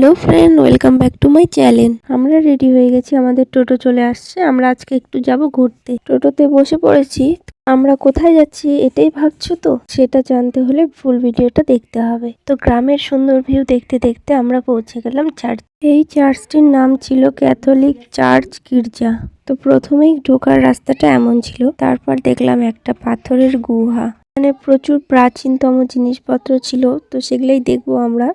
Hello friend, welcome back to my channel. আমরা ready হয়ে গেছি, আমাদের টোটো চলে আসছে। আমরা আজকে একটু যাব ঘুরতে। টোটোতে বসে পড়েছি। আমরা কোথায় যাচ্ছি এটাই ভাবছো তো? সেটা জানতে হলে ফুল ভিডিওটা দেখতে হবে। তো গ্রামের সুন্দর ভিউ দেখতে দেখতে আমরা পৌঁছে গেলাম চার্চ। এই চার্চটির নাম ছিল ক্যাথলিক চার্চ গির্জা। তো প্রথমেই ঢোকার রাস্তাটা এমন ছিল, তারপর দেখলাম একটা পাথরের গুহা, মানে প্রচুর প্রাচীনতম জিনিসপত্র ছিল। তো সেগুলোই দেখবো আমরা।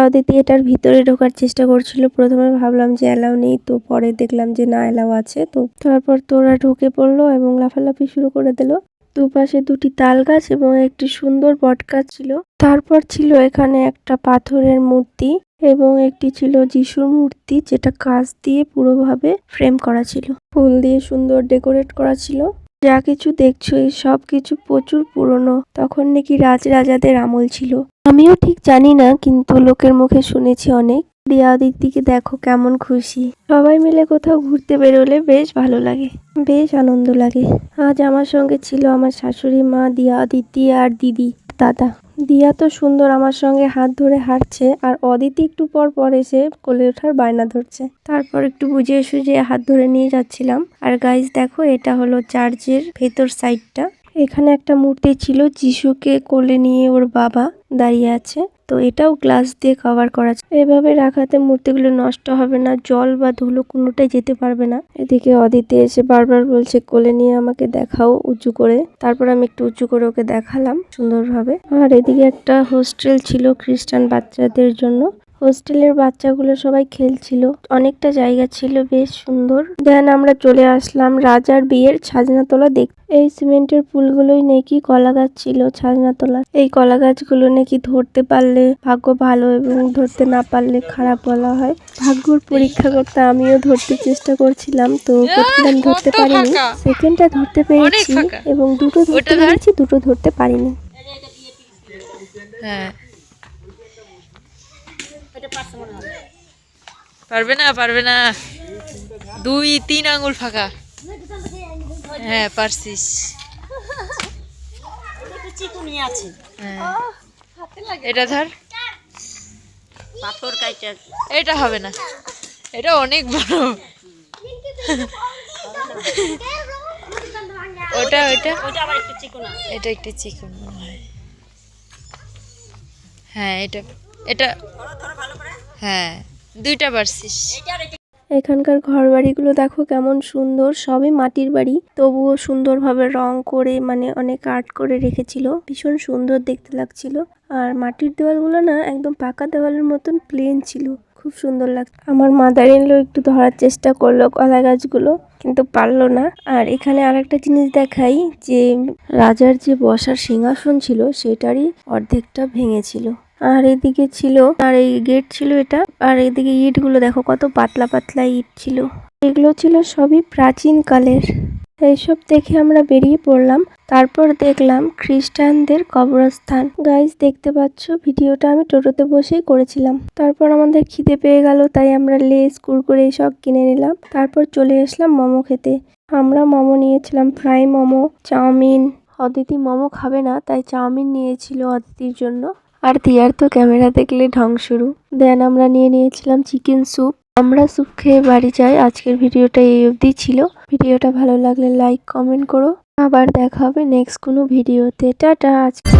অদিতি এটার ভিতরে ঢোকার চেষ্টা করছিল। প্রথমে ভাবলাম যে অ্যালাউ নেই, তো পরে দেখলাম যে না, অ্যালাউ আছে। তো তারপর তোরা ঢুকে পড়লো এবং লাফালাফি শুরু করে দিল। দুপাশে দুটি তাল গাছ এবং একটি সুন্দর বট গাছ ছিল। তারপর ছিল এখানে একটা পাথরের মূর্তি এবং একটি ছিল যিশুর মূর্তি, যেটা কাঁচ দিয়ে পুরোভাবে ফ্রেম করা ছিল, ফুল দিয়ে সুন্দর ডেকোরেট করা ছিল। যা কিছু দেখছো এই সব কিছু প্রচুর পুরনো, তখন নাকি রাজাদের আমল ছিল। আমিও ঠিক জানি না, কিন্তু লোকের মুখে শুনেছি অনেক। দিয়া দিদিকে দেখো কেমন খুশি। সবাই মিলে কোথাও ঘুরতে বেরোলে বেশ ভালো লাগে, বেশ আনন্দ লাগে। আজ আমার সঙ্গে ছিল আমার শাশুড়ি মা, দিয়া দিদি আর দিদি, দাদা। দিয়া তো সুন্দর আমার সঙ্গে হাত ধরে হাঁটছে, আর অদিতি একটু পর পর এসে কোলে ওঠার বায়না ধরছে। তারপর একটু বুঝিয়ে সুঝিয়ে হাত ধরে নিয়ে যাচ্ছিলাম। আর গাইজ দেখো, এটা হলো চার্চের ভেতর সাইডটা। এখানে একটা মূর্তি ছিল, যিশুকে কোলে নিয়ে ওর বাবা দাঁড়িয়ে আছে। তো এটাও গ্লাস দিয়ে কভার করা। এভাবে রাখাতে মূর্তিগুলো নষ্ট হবে না, জল বা ধুলো কোনোটাই যেতে পারবে না। এদিকে অদিতি এসে বারবার বলছে কোলে নিয়ে আমাকে দেখাও উঁচু করে। তারপর আমি একটু উঁচু করে ওকে দেখালাম সুন্দরভাবে। আর এদিকে একটা হোস্টেল ছিল খ্রিস্টান বাচ্চাদের জন্য। হোস্টেলের বাচ্চাগুলো সবাই খেলছিল, অনেকটা জায়গা ছিল, বেশ সুন্দর। দেন আমরা চলে আসলাম রাজার বিয়ের ছাজনাতলা দেখ। এই সিমেন্টের পুলগুলোই নাকি কলা গাছ ছিল ছাজনাতলা। এই কলা গাছগুলো নাকি ধরতে পারলে ভাগ্য ভালো এবং ধরতে না পারলে খারাপ বলা হয়। ভাগ্যর পরীক্ষা করতে আমিও ধরতে চেষ্টা করছিলাম, তো প্রথমে ধরতে পারিনি, সেকেন্ডটা ধরতে পেরেছি এবং দুটো ধরতে পেরেছি, দুটো ধরতে পারিনি। হ্যাঁ, পারবে না, পারবে না। 2-3 আঙ্গুল ফাঁকা। হ্যাঁ, পারছিস। এটা ধর। এটা হবে না, এটা অনেক বড়। ওটা ওটা এটা একটু চিকন মনে হয়। হ্যাঁ, এটা এটা হ্যাঁ, 2টা পারছিস। এখানকার ঘর বাড়িগুলো দেখো কেমন সুন্দর, সবই মাটির বাড়ি, তবুও সুন্দরভাবে রং করে, মানে অনেক আর্ট করে রেখেছিল। ভীষণ সুন্দর দেখতে লাগছিল। আর মাটির দেওয়ালগুলো না একদম পাকা দেওয়ালের মতন প্লেন ছিল, খুব সুন্দর লাগছে। আমার মাদার ইন ল একটু ধরার চেষ্টা করলো কলা গাছগুলো, কিন্তু পারলো না। আর এখানে আরেকটা জিনিস দেখাই, যে রাজার যে বসার সিংহাসন ছিল সেটারই অর্ধেকটা ভেঙেছিল। আর এদিকে ছিল, আর এই গেট ছিল এটা। আর এদিকে ইট গুলো দেখো কত পাতলা পাতলা ইট ছিল। এগুলো ছিল সবই প্রাচীন কালের। এইসব দেখে আমরা বেরিয়ে পড়লাম। তারপর দেখলাম খ্রিস্টানদের কবরস্থান। গাইস দেখতে পাচ্ছ, ভিডিওটা আমি টোটোতে বসেই করেছিলাম। তারপর আমাদের খিদে পেয়ে গেল, তাই আমরা লেস কুরকুরে সব কিনে নিলাম। তারপর চলে আসলাম মোমো খেতে। আমরা মোমো নিয়েছিলাম, ফ্রাই মোমো, চাউমিন। অদিতি মোমো খাবে না, তাই চাউমিন নিয়েছিল অদিতির জন্য। আর দিয়ার তো ক্যামেরা দেখলে ঢং শুরু। দেন আমরা নিয়ে নিয়েছিলাম চিকেন স্যুপ। আমরা স্যুপ খেয়ে বাড়ি যাই। আজকের ভিডিওটা এই অবধি ছিল। ভিডিওটা ভালো লাগলে লাইক কমেন্ট করো। আবার দেখা হবে নেক্সট কোনো ভিডিওতে। টাটা। আজকে